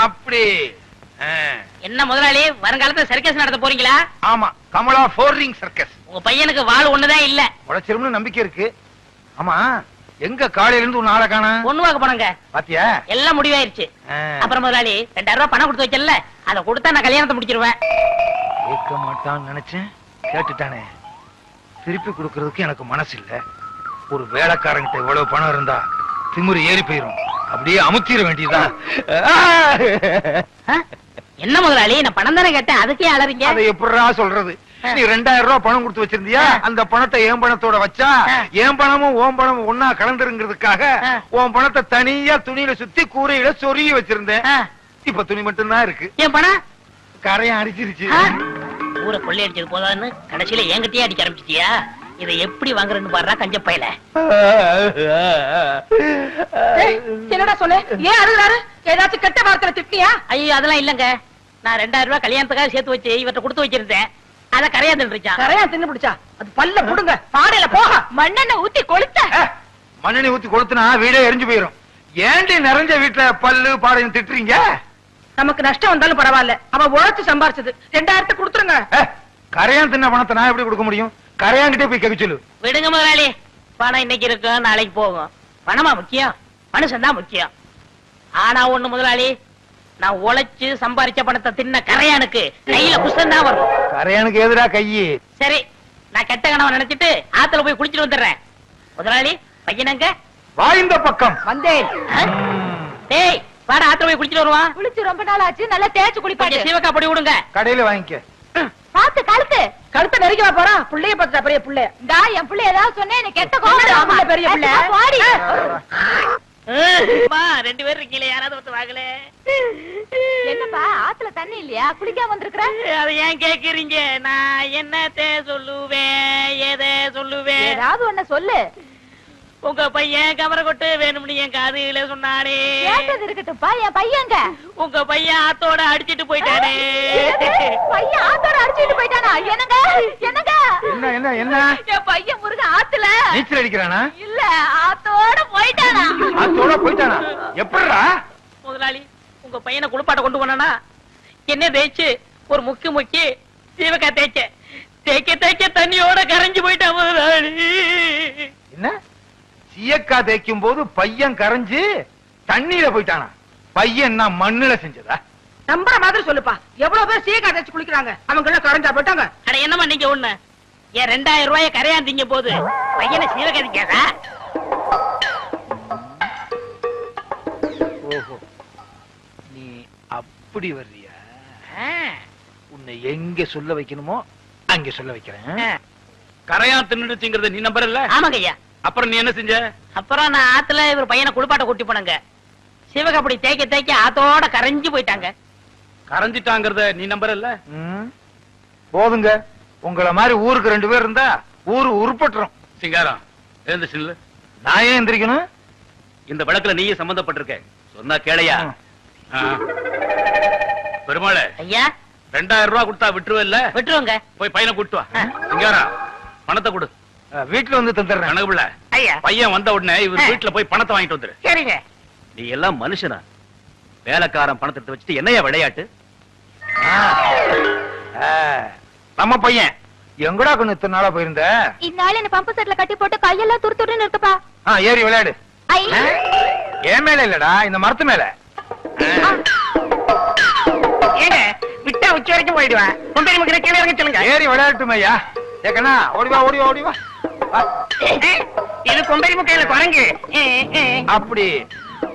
அப்படி என்ன முதலாளி வருங்காலத்துல சர்க்கஸ் நடத்த போறீங்களா? ஆமா, கமலா 4 ரிங் சர்க்கஸ். உங்க பையனுக்கு வாள் ஒண்ணுதான் இல்ல, உழைச்சிரும்னு நம்பிக்கை இருக்கு. ஆமா, எங்க காலையில இருந்து ஒரு நாளை காணா? ஒண்ணு வாங்க போனங்க. பாத்தியா, எல்லாம் முடிவாயிருச்சு. அப்புறம் முதலாளி 2000 ரூபாய் பணம் கொடுத்து வைக்கல, அதை கொடுத்தா நான் கல்யாணத்தை முடிச்சிருவேன். கேட்க மாட்டான்னு நினைச்சேன், கேட்டுட்டானே. திருப்பி கொடுக்கறதுக்கு எனக்கு மனசு இல்ல. ஒரு வேலைக்காரங்கிட்ட இவ்வளவு பணம் இருந்தா திமிரு ஏறி போயிரும், அப்படியே அமுத்திர வேண்டியதுதான். என்ன முதலாளி, நான் பணம் தானே கேட்டேன், அதுக்கே அலறீங்க? அதை எப்படிடா சொல்றது? நீ 2000 ரூபாய் பணம் கொடுத்து வச்சிருந்தியா? அந்த பணத்தை என் பணத்தோட வச்சா என் பணமும் ஓம் பணமும் ஒன்னா கலந்துருங்கிறதுக்காக உன் பணத்தை தனியா துணியில சுத்தி கூரையில சொருகி வச்சிருந்தேன். இப்ப துணி மட்டும்தான் இருக்கு. என் பணம் கரையா அடிச்சிருச்சு. ஊரை கொள்ளை அடிச்சது போதான்னு கடைசியில என்கிட்டயே அடிக்க ஆரம்பிச்சிட்டியா? இதை எப்படி வாங்குறேன்னு பாடுறா கஞ்ச பையல. என்னடா சொன்ன? ஏன் அழுகுறாரு? ஏதாச்சும் கெட்ட வார்த்தை திட்டியா? ஐயோ அதெல்லாம் இல்லங்க, நான் 2000 ரூபாய் கல்யாணத்துக்காக சேர்த்து வச்சு இவர்கிட்ட கொடுத்து வச்சிருந்தேன். அத கரையா தின்னுச்சா? கரையா தின்னு பிடிச்சா? அது பல்ல புடுங்க, பாடையில போக மண்ணெண்ணெய் ஊத்தி கொளுத்த. மண்ணெண்ணெய் ஊத்தி கொளுத்துனா வீடே எரிஞ்சு போயிரும். ஏண்டி நிறைஞ்ச வீட்டுல பல்லு பாடையும் திட்டுறீங்க? நமக்கு நஷ்டம் வந்தாலும் பரவாயில்ல, அவன் உழைச்சு சம்பாரிச்சது. 2000 கொடுத்துருங்க. கரையான் தின்ன பணத்தை நான் எப்படி கொடுக்க முடியும்? கரையான்கிட்டே போய் கேட்க சொல்லு. விடுங்க முதலாளி, பணம் இன்னைக்கு இருக்கும் நாளைக்கு போகும். பணமா முக்கியம், மனுஷன் தான் முக்கியம். ஆனா ஒண்ணு முதலாளி, நான் உழைச்சு சம்பாரிச்ச பணத்தை தின்ன கரையானுக்கு கையில குஷ்டம் தான் வரும். கரையானுக்கு எதிரா கையி? சரி, நான் கெட்ட கணவன் நினைச்சிட்டு ஆத்துல போய் குளிச்சுட்டு வந்துடுறேன். முதலாளி பையனங்க வாய்ந்த பக்கம் வந்தேன். டேய் வாடா, ஆத்துல போய் குளிச்சுட்டு வருவான். குளிச்சு ரொம்ப நாள் ஆச்சு, நல்லா தேய்ச்சு குளிப்பாங்க. சீவக்கா பொடி விடுங்க. கடையில வாங்கிக்க. பாத்து கழுத்தை நெருக்கி போறா. புள்ளைய பாத்துட்டா பெரிய புள்ளை. என் பிள்ளை ஏதாவது சொன்னேன், கெட்ட கோவம். பெரிய பிள்ளை 2 பேரும் இருக்கீங்களே, யாராவது ஒருத்தர் வாங்கல. என்னப்பா ஆத்துல தண்ணி இல்லையா? குளிக்காம வந்திருக்கிற? அதை ஏன் கேக்குறீங்க? நான் என்னத்தை சொல்லுவேன், எதை சொல்லுவேன்? ஏதாவது ஒண்ணு சொல்லு. உங்க பையன் கமர கொட்டு வேணும்னு என் காதுல சொன்னானே. கேட்டது இருக்கட்டும்ப்பா, என் பையங்க. உங்க பையன் ஆத்தோட அடிச்சிட்டு போயிட்டானே. பையன் ஆத்தோட அடிச்சிட்டு போயிட்டானா? என்னங்க என்னங்க? என்ன என்ன என்ன? என் பையன் முருகன் ஆத்துல நீச்சல் அடிக்கிறானா? இல்ல, ஆத்தோட போயிட்டானா. ஆத்தோட போயிட்டானா? எப்படிடா? முதலாளி, உங்க பையனை குளிப்பாட்ட கொண்டு போனா என்ன தேய்ச்சு ஒரு முக்கி சீவக்கா தேய்க்க தண்ணியோட கரைஞ்சு போயிட்டான் முதலாளி. என்ன? சீயக்கா தேய்க்கும் போது பையன் கரைஞ்சு தண்ணியில போயிட்டானா? பையன் நான் மண்ணுல செஞ்சதா? நம்புற மாதிரி சொல்லுப்பா. எவ்வளவு பேர் சீக்கா தேய்ச்சு குளிக்கிறாங்க, அவங்க எல்லாம் கரைஞ்சா போயிட்டாங்க. அட என்னமா நீங்க ஒண்ணு, ஏன் 2000 ரூபாய கரையாந்தீங்க போது பையனை சீவக்கா தேய்க்காதா? ஓஹோ, நீ அப்படி வர்றியா? உன்னை எங்க சொல்ல வைக்கணுமோ அங்க சொல்ல வைக்கிறேன். கரையான் தின்னுடுச்சுங்கறத நீ நம்பறல்ல? ஆமாங்க ஐயா. அப்புறம் நீ என்ன செஞ்ச? அப்புறம் நான் ஆத்துல இவர் பையனை குளிப்பாட்ட கூட்டி போனங்க. சிவகாப்படி தேய்க்க ஆத்தோட கரைஞ்சு போயிட்டாங்க. கரைஞ்சிட்டாங்கறத நீ நம்பறல்ல? போதுங்க, உங்கள மாதிரி ஊருக்கு 2 பேர் இருந்தா ஊரு உருப்பட்டுரும். சிங்காரம் எழுந்து சில்லு. நான் ஏன் எந்திரிக்கணும்? இந்த வழக்குல நீயே சம்பந்தப்பட்டிருக்க, சொன்னா கேளையா? பெருமாளே ஐயா, 2000 ரூபாய் கொடுத்தா விட்டுருவல்ல? விட்டுருங்க. போய் பையனை கூட்டு வா. சிங்காரம் பணத்தை கொடு. வீட்டுல வந்து தந்துடுறேன். கணக்குல ஐயா, பையன் வந்த உடனே இவர் வீட்டுல போய் பணத்தை வாங்கிட்டு வந்துரு. சரிங்க. நீ எல்லாம் மனுஷனா? வேலைக்காரன் பணத்தை எடுத்து வச்சுட்டு என்னையா விளையாட்டு? நம்ம பையன் எங்கடா கொஞ்சம் இத்தனை நாளா போயிருந்த? இந்நாள் என்ன பம்பு செட்ல கட்டி போட்டு கையெல்லாம் துருத்துருன்னு இருக்குப்பா. ஏறி விளையாடு. ஏன் மேல இல்லடா, இந்த மரத்து மேல. ஏங்க விட்டா உச்சி வரைக்கும் போயிடுவேன். கொம்பேரி முக்கிற கீழே இறங்க சொல்லுங்க. ஏறி விளையாட்டுமே ஐயா. ஏக்கண்ணா ஓடிவா ஓடிவா ஓடிவா. இது கொம்பேரி முக்கையில குரங்கு. அப்படி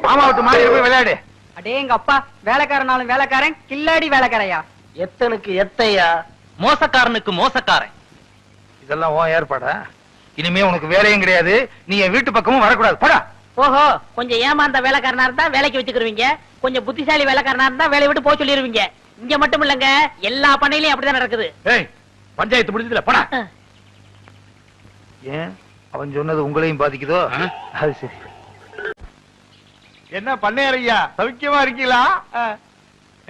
மாமா விட்டு மாறி போய் விளையாடு. அடே எங்க அப்பா வேலைக்காரனாலும் வேலைக்காரன், கில்லாடி வேலைக்காரையா. எத்தனுக்கு எத்தையா, மோசக்காரனுக்கு மோசக்காரன். இதெல்லாம் உன் ஏற்பாடா? இனிமே உனக்கு வேலையும் கிடையாது, நீ என் வீட்டு பக்கமும் வரக்கூடாது. போடா. ஓஹோ, கொஞ்சம் ஏமாந்த வேலைக்காரனா இருந்தா வேலைக்கு வச்சுக்கிருவீங்க, கொஞ்சம் புத்திசாலி வேலைக்காரனா இருந்தா வேலையை விட்டு போக சொல்லிருவீங்க. இங்க மட்டும் இல்லங்க, எல்லா பண்ணையிலயும் அப்படிதான் நடக்குது. பஞ்சாயத்து முடிஞ்சதுல போடா. ஏன் அவன் சொன்னது உங்களையும் பாதிக்குதோ? அது சரி. என்ன பண்ணையா, சௌக்கியமா இருக்கீங்களா?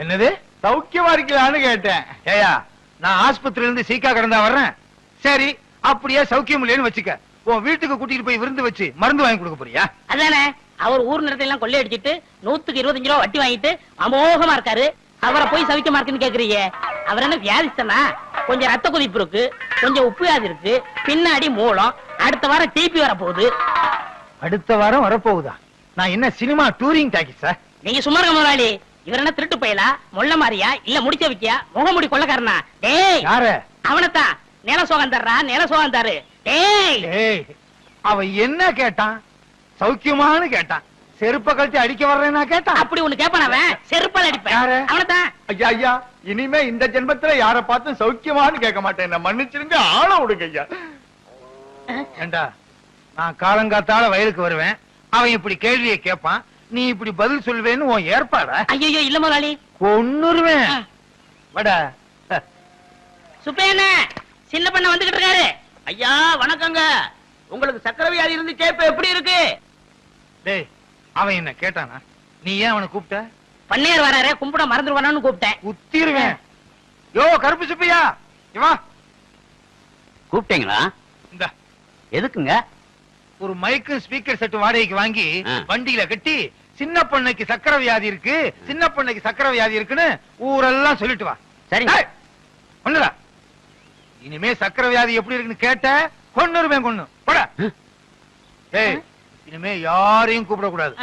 என்னது சௌக்கியமா இருக்கீங்களான்னு கேட்டேன். ஏயா, நான் ஆஸ்பத்திரியில இருந்து சீக்கா கடந்தா வர்றேன். சரி, அப்படியே சௌக்கியம் இல்லைன்னு வச்சுக்க. உன் வீட்டுக்கு கூட்டிட்டு போய் விருந்து வச்சு மருந்து வாங்கி கொடுக்க போறியா? அதானே, அவர் ஊர் நிலத்தை எல்லாம் கொள்ளையடிச்சிட்டு 125 ரூபா வட்டி வாங்கிட்டு அமோகமா இருக்காரு. அவரை போய் சவிக்கமா இருக்குன்னு கேக்குறீங்க. அவர் என்ன வியாதிஸ்தனா? கொஞ்சம் ரத்த கொதிப்பு இருக்கு, கொஞ்சம் உப்பு வியாதி இருக்கு, பின்னாடி மூலம். அடுத்த வாரம் டிபி வர போகுது. அடுத்த வாரம் வரப்போகுதா? நான் என்ன சினிமா டூரிங் டாக்கிஸா? நீங்க சும்மா இருக்க முதலாளி. இவர் என்ன திருட்டு பயலா, மொள்ள மாறியா, இல்ல முடிச்ச வைக்கியா, முகமுடி கொள்ளக்காரனா? டேய் யாரு? அவனத்தான். நில சோகம் தர்றா, நில சோகம் தரு. டேய் ஏய், அவன் என்ன கேட்டான்? சௌக்கியமானு கேட்டான். செருப்ப கழிச்சு அடிக்க வர்றேன்னா கேட்டான். அப்படி ஒண்ணு கேப்பான் அவன். செருப்பால் அடிப்பேன். யாரு? அவனத்தான். ஐயா ஐயா, இனிமே இந்த ஜென்மத்துல யார பார்த்து சௌக்கியமான்னு கேட்க மாட்டேன். என்ன மன்னிச்சிருங்க, ஆள விடுங்க ஐயா. ஏண்டா, நான் காலங்காத்தால வயலுக்கு வருவேன், அவன் இப்படி கேள்வியை கேட்பான், நீ இப்படி பதில் சொல்வேன்னு உன் ஏற்பாடா? ஐயோ இல்ல முதலாளி. கொன்னுருவேன். வட சுப்பையண்ண, சின்ன பண்ண வந்துகிட்டு இருக்காரு. ஐயா வணக்கங்க. உங்களுக்கு சக்கரை வியாதி இருந்துச்சே, இப்ப எப்படி இருக்கு? டேய், அவன் என்ன கேட்டானா? நீ ஏன் அவனை கூப்பிட்ட? பண்ணையார் வராரு, கும்பிட மறந்துடுவானு கூப்பிட்டேன். குத்திருவேன். யோ கருப்பு சுப்பையா, இவா கூப்பிட்டீங்களா? இந்த எதுக்குங்க? ஒரு மைக்கு ஸ்பீக்கர் செட் வாடகைக்கு வாங்கி ஆ. வண்டியில கட்டி சின்ன பொண்ணுக்கு சக்கரை வியாதி இருக்கு, சின்ன பொண்ணுக்கு சக்கரை வியாதி இருக்குன்னு ஊரெல்லாம் சொல்லிட்டு வா. சரிங்க. டேய், ஒண்ணுடா. இனிமே சக்கரை வியாதி எப்படி இருக்குன்னு கேட்ட கொன்னுருவேன். கொன்னு போட. ஏய், இனிமே யாரையும் கூப்பிட கூடாது.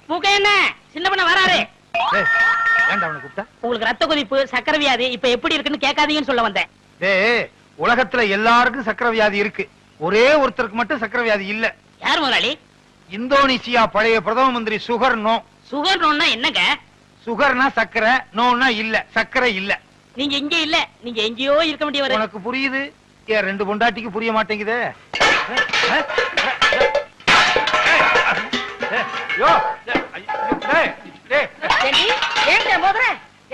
மூக்க என்ன சின்ன பண்ண வராரு. ஏன்டா அவனை கூப்பிட்ட? உங்களுக்கு ரத்த கொதிப்பு, சக்கரை வியாதி இப்ப எப்படி இருக்குன்னு கேட்காதீங்கன்னு சொல்ல வந்தேன். டேய், உலகத்துல எல்லாருக்கும் சக்கரை வியாதி இருக்கு, ஒரே ஒருத்தருக்கு மட்டும் சக்கரை வியாதி இல்ல. யார் முதலாளி? இந்தோனேசியா பழைய பிரதம மந்திரி சுகர் நோ. சுகர் நோன்னா என்னங்க? சுகர்னா சக்கரை, நோனா இல்ல, சக்கரை இல்ல. நீங்க இங்க இல்ல, நீங்க எங்கேயோ இருக்க வேண்டியவர். உனக்கு புரியுது, ஏன் ரெண்டு பொண்டாட்டிக்கு புரிய மாட்டேங்குதே?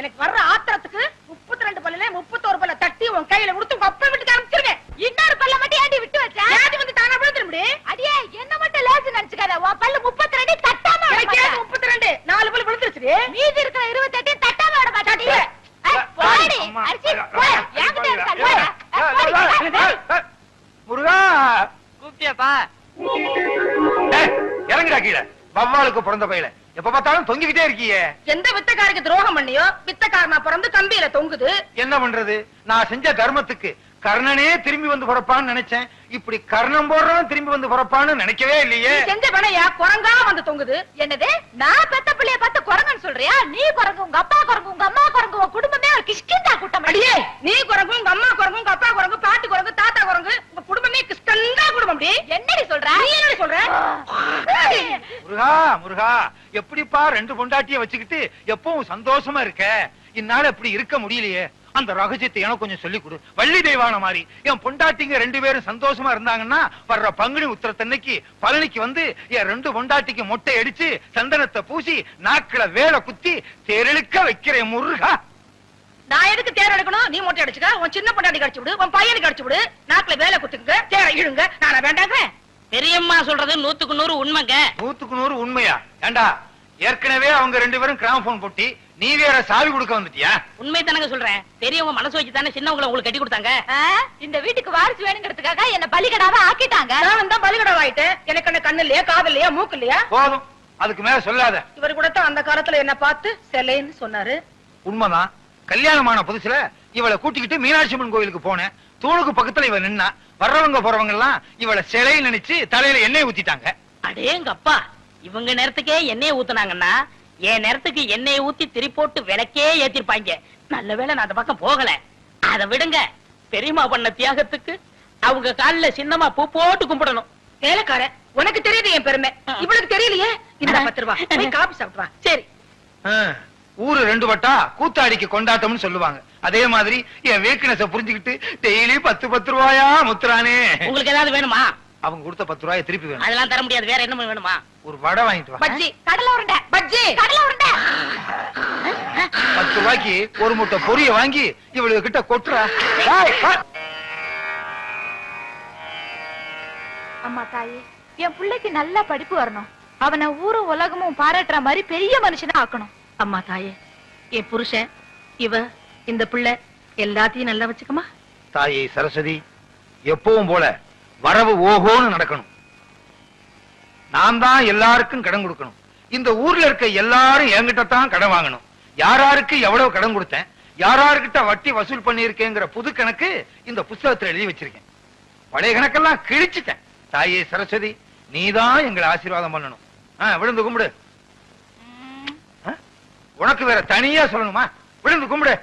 எனக்கு வர்ற ஆத்திரத்துக்கு 32 பல்லுல 31 பல்ல தட்டி உன் கையில கொடுத்து உங்க அப்பா வீட்டுக்கு அனுப்பிச்சிருவேன். இன்னொரு பல்ல மட்டும் ஏண்டி விட்டு வச்ச? ஏண்டி வந்து தானா விழுந்துற முடியும்? அடியே என்ன மட்டும் லேசு நினைச்சுக்காத. உன் பல்லு 32 தட்டாம விட மாட்டேன். 32 4 பல்லு விழுந்துருச்சு. மீதி இருக்கிற 28 தட்டாம விட மாட்டேன். போடி அரிசி போய் ஏங்கிட்ட இருக்க. முருகா கூப்பிட்டியாப்பா? இறங்குடா கீழே. வவ்வாலுக்கு பிறந்த பையில எப்ப பார்த்தாலும் தொங்கிக்கிட்டே இருக்கியே. எந்த வித்தக்காரருக்கு துரோகம் பண்ணியோ வித்தக்காரனா பிறந்து கம்பியில தொங்குது. என்ன பண்றது? நான் செஞ்ச தர்மத்துக்கு கர்ணனே திரும்பி வந்து பிறப்பான்னு நினைச்சேன். இப்படி கர்ணம் போடுறவன் திரும்பி வந்து பிறப்பான்னு நினைக்கவே இல்லையே. செஞ்ச பணையா குரங்கா வந்து தொங்குது. என்னது, நான் பெத்த பிள்ளைய பார்த்து குரங்குன்னு சொல்றியா? நீ குரங்கு, உங்க அப்பா குரங்கு, உங்க அம்மா குரங்கு, உங்க குடும்பமே ஒரு கிஷ்கிந்தா கூட்டம். அடியே, நீ குரங்கு, உங்க அம்மா குரங்கு, உங்க அப்பா குரங்கு, பாட்டி குரங்கு, தாத்தா குரங்கு, உங்க குடும்பமே கிஷ்கந்தா குடும்பம். என்னடி சொல்ற? நீ என்னடி சொல்ற? முருகா முருகா, எப்படிப்பா ரெண்டு பொண்டாட்டிய வச்சுக்கிட்டு எப்பவும் சந்தோஷமா இருக்க? இந்நாள் இப்படி இருக்க முடியலையே. அந்த ரகசியத்தை எனக்கு கொஞ்சம் சொல்லிக் கொடு. வள்ளி தெய்வான மாதிரி என் பொண்டாட்டிங்க ரெண்டு பேரும் சந்தோஷமா இருந்தாங்கன்னா வர்ற பங்குனி உத்திரத்தன்னைக்கு பழனிக்கு வந்து என் ரெண்டு பொண்டாட்டிக்கு மொட்டை அடிச்சு சந்தனத்தை பூசி நாக்குல வேலை குத்தி தேரெழுக்க வைக்கிறேன் முருகா. நான் எதுக்கு தேர் எடுக்கணும்? நீ மொட்டை அடிச்சுக்க, உன் சின்ன பொண்டாட்டி கடிச்சு விடு, உன் பையனுக்கு கடிச்சு விடு, நாக்குல வேலை குத்துங்க, தேர இழுங்க. நானா வேண்டாங்க? பெரியம்மா சொல்றது 100க்கு 100 உண்மைங்க. 100க்கு 100 உண்மையா? ஏண்டா, ஏற்கனவே அவங்க ரெண்டு பேரும் கிராமபோன் போட்டி, நீ வேற சாவி கொடுக்க வந்துட்டியா? உண்மை தானங்க சொல்றேன். பெரியவங்க மனசு வச்சு தானே சின்னவங்களை உங்களுக்கு கட்டி கொடுத்தாங்க. இந்த வீட்டுக்கு வாரிசு வேணுங்கிறதுக்காக என்ன பலிகடாவா ஆக்கிட்டாங்க. நான் தான் பலிகடாவா ஆயிட்டேன். எனக்கு என்ன கண்ணு இல்லையா, காது இல்லையா, மூக்கு இல்லையா? போதும், அதுக்கு மேல சொல்லாத. இவர் கூட தான் அந்த காலத்துல என்ன பார்த்து செல்லைன்னு சொன்னாரு. உண்மைதான். கல்யாணமான புதுசுல இவளை கூட்டிக்கிட்டு மீனாட்சி அம்மன் கோயிலுக்கு போனேன். தூணுக்கு பக்கத்துல இவ நின்னா, வர்றவங்க போறவங்க எல்லாம் இவளை சிலை நினைச்சு தலையில எண்ணெய் ஊத்திட்டாங்க. அடேங்கப்பா, இவங்க நேரத்துக்கே எண்ணெய் ஊத்துனாங்கன்னா என் நேரத்துக்கு எண்ணெய் ஊத்தி திரி போட்டு விளக்கே ஏத்திருப்பாங்க. நல்ல வேளை நான் அந்த பக்கம் போகல. அதை விடுங்க, பெரியம்மா பண்ண தியாகத்துக்கு அவங்க காலில் சின்னமா பூ போட்டு கும்பிடணும். வேலைக்கார, உனக்கு தெரியுது என் பெருமை, இவளுக்கு தெரியலையே. இந்த 10 ரூபாய் போய் காபி சாப்பிட்டு வா. சரி. ஊரு ரெண்டு வட்டா கூத்தாடிக்கு கொண்டாட்டம்னு சொல்லுவாங்க. அதே மாதிரி என் வீக்னஸ புரிஞ்சுக்கிட்டு டெய்லி 10 ரூபாயா முத்துறானே. உங்களுக்கு ஏதாவது வேணுமா? அவங்க கொடுத்த 10 ரூபாயை திருப்பி வேணும். அதெல்லாம் தர முடியாது. வேற என்ன வேணுமா? ஒரு வடை வாங்கிட்டு வா. பஜ்ஜி, கடலை உருண்டை, பஜ்ஜி, கடலை உருண்டை. 10 ரூபாய்க்கு ஒரு முட்டை பொரிய வாங்கி இவளுக்கு கிட்ட கொட்டுறா. அம்மா தாயே, என் பிள்ளைக்கு நல்ல படிப்பு வரணும். அவனை ஊரும் உலகமும் பாராட்டுற மாதிரி பெரிய மனுஷனா ஆக்கணும். அம்மா தாயே, என் புருஷன், இவ, இந்த பிள்ளை எல்லாத்தையும் நல்லா வச்சுக்கமா. தாயே சரஸ்வதி, எப்பவும் போல வரவு ஓஹோன்னு நடக்கணும். நான் தான் எல்லாருக்கும் கடன் கொடுக்கணும். இந்த ஊர்ல இருக்க எல்லாரும் என்கிட்ட தான் கடன் வாங்கணும். யாராருக்கு எவ்வளவு கடன் கொடுத்தேன், யாராருக்கிட்ட வட்டி வசூல் பண்ணியிருக்கேங்கிற புது கணக்கு இந்த புஸ்தகத்துல எழுதி வச்சிருக்கேன். பழைய கணக்கெல்லாம் கிழிச்சிட்டேன். தாயே சரஸ்வதி, நீதான் எங்களை ஆசீர்வாதம் பண்ணணும். விழுந்து கும்பிடு. உனக்கு வேற தனியா சொல்லணுமா? விழுந்து கும்பிடு.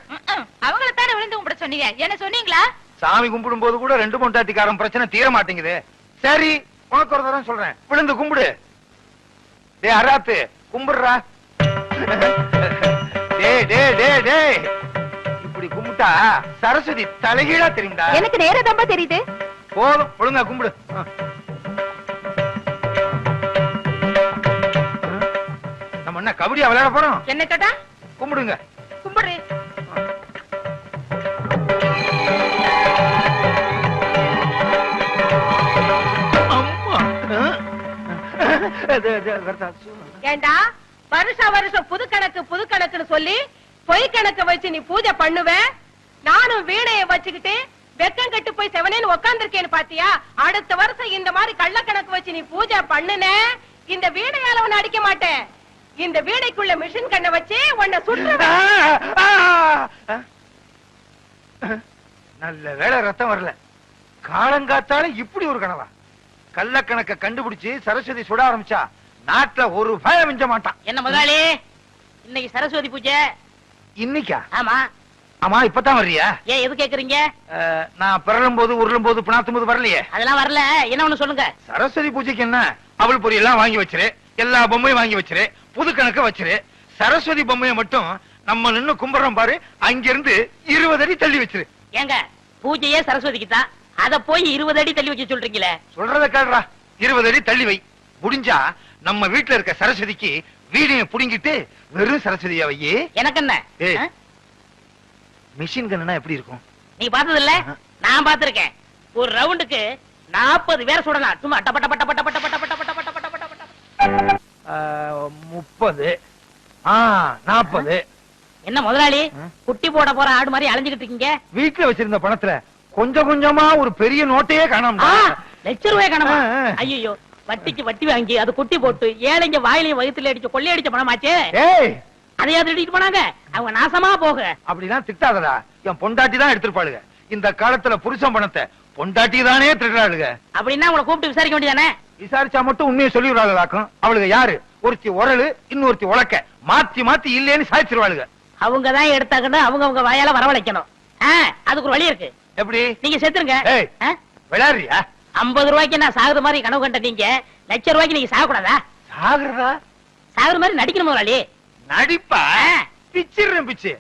அவங்கள தானே விழுந்து கும்பிட சொன்னீங்க, என்ன சொன்னீங்களா? சாமி கும்பிடும் போது கூட 2 பொண்டாட்டிக்காரன் பிரச்சனை தீர மாட்டேங்குது. சரி, உனக்கு ஒரு தரம் சொல்றேன், விழுந்து கும்பிடு. டே அராத்து, கும்பிடுறா. டே டே டே டே, இப்படி கும்பிட்டா சரஸ்வதி தலைகீழா தெரியும்டா. எனக்கு நேரா தான் தெரியுது. போதும், ஒழுங்கா கும்பிடு. நம்ம என்ன கபடியா விளையாட போறோம்? என்ன கேட்டா? கும்பிடுங்க. கும்பிடு. ஏண்டா வருஷம் புது கணக்குன்னு சொல்லி பொய் கணக்கு வச்சு நீ பூஜை பண்ணுவ, நானும் வீணைய வச்சுக்கிட்டு வெக்கம் கட்டு போய் செவனேன்னு உட்கார்ந்திருக்கேன்னு பாத்தியா? அடுத்த வருஷம் இந்த மாதிரி கள்ள கணக்கு வச்சு நீ பூஜை பண்ணுன, இந்த வீணையால உன்னை அடிக்க மாட்டேன். இந்த வீணைக்குள்ள மிஷின் கண்ணை வச்சு உன்னை சுற்றுவேன். நல்ல வேளை ரத்தம் வரல. காலங்காத்தால இப்படி ஒரு கனவா? கள்ளக்கணக்க கண்டுபிடிச்சு சரஸ்வதி சுட ஆரம்பிச்சா நாட்டுல ஒரு பயம் மிஞ்ச மாட்டான். என்ன முதலாளி, இன்னைக்கு சரஸ்வதி பூஜை? இன்னைக்கா? ஆமா. ஆமா, இப்பதான் வர்றியா? ஏன் எது கேக்குறீங்க? நான் பிறலும் போது உருளும் போது பிணாத்தும் போது வரலையே. அதெல்லாம் வரல. என்ன ஒண்ணு சொல்லுங்க. சரஸ்வதி பூஜைக்கு என்ன, அவள் பொரி எல்லாம் வாங்கி வச்சிரு, எல்லா பொம்மையும் வாங்கி வச்சிரு, புது கணக்க வச்சிரு. சரஸ்வதி பொம்மையை மட்டும் நம்ம நின்னு கும்பிடுறோம் பாரு, அங்கிருந்து 20 அடி தள்ளி வச்சிரு. ஏங்க, பூஜையே சரஸ்வதிக்கு தான், அத போய் 20 அடி தள்ளி வைக்க சொல்றீங்களே? சொல்றத கேடுறா. 20 அடி தள்ளி வை. முடிஞ்சா நம்ம வீட்டுல இருக்க சரஸ்வதிக்கு வீடிய புடுங்கிட்டு வெறும் சரஸ்வதியா வையே. எனக்கு என்ன? மிஷின் கன்னா எப்படி இருக்கும்? நீ பார்த்தது இல்ல? நான் பார்த்திருக்கேன். ஒரு ரவுண்டுக்கு 40 பேர் சுடலாம். சும்மா டப்ப டப்ப டப்ப டப்ப டப்ப டப்ப டப்ப டப்ப டப்ப டப்ப டப்ப. 30 40. என்ன முதலாளி, குட்டி போட போற ஆடு மாதிரி அலைஞ்சுகிட்டு இருக்கீங்க? வீட்டுல வச்சிருந்த பணத்துல கொஞ்சம் கொஞ்சமா ஒரு பெரிய நோட்டையே காணோம். ₹1,00,000 காணோமா? ஐயோ, வட்டிக்கு வட்டி வாங்கி அது குட்டி போட்டு ஏழைங்க வாயிலையும் வயித்துல அடிச்சு கொள்ளையடிச்ச பணமாச்சே. அதையாவது எடுத்துட்டு போனாங்க. அவங்க நாசமா போக. அப்படிதான் திட்டாதடா. என் பொண்டாட்டி தான் எடுத்துருப்பாளுங்க. இந்த காலத்துல புருஷன் பணத்தை பொண்டாட்டி தானே திருடுறாளுங்க. அப்படின்னா உங்களை கூப்பிட்டு விசாரிக்க வேண்டியதானே? விசாரிச்சா மட்டும் உண்மையை சொல்லிடுறாங்களாக்கும். அவளுக்கு யாரு? ஒருத்தி உரலு, இன்னொருத்தி உலக்க, மாத்தி மாத்தி இல்லேன்னு சாய்ச்சிருவாளுங்க. அவங்கதான் எடுத்தாக்கணும், அவங்க வாயால வரவழைக்கணும். அதுக்கு ஒரு வழி இருக்கு. எப்படி? நீங்க செத்துருங்க. விளையாடுறியா? 50 ரூபாய்க்கு நான் சாகுற மாதிரி கனவு கண்ட நீங்க ₹1,00,000 நீங்க சாகக்கூடாதா? சாகுறதா? சாகுற மாதிரி நடிக்கணும் முதலாளி. நடிப்பா? பிச்சிடுறேன் பிச்சு.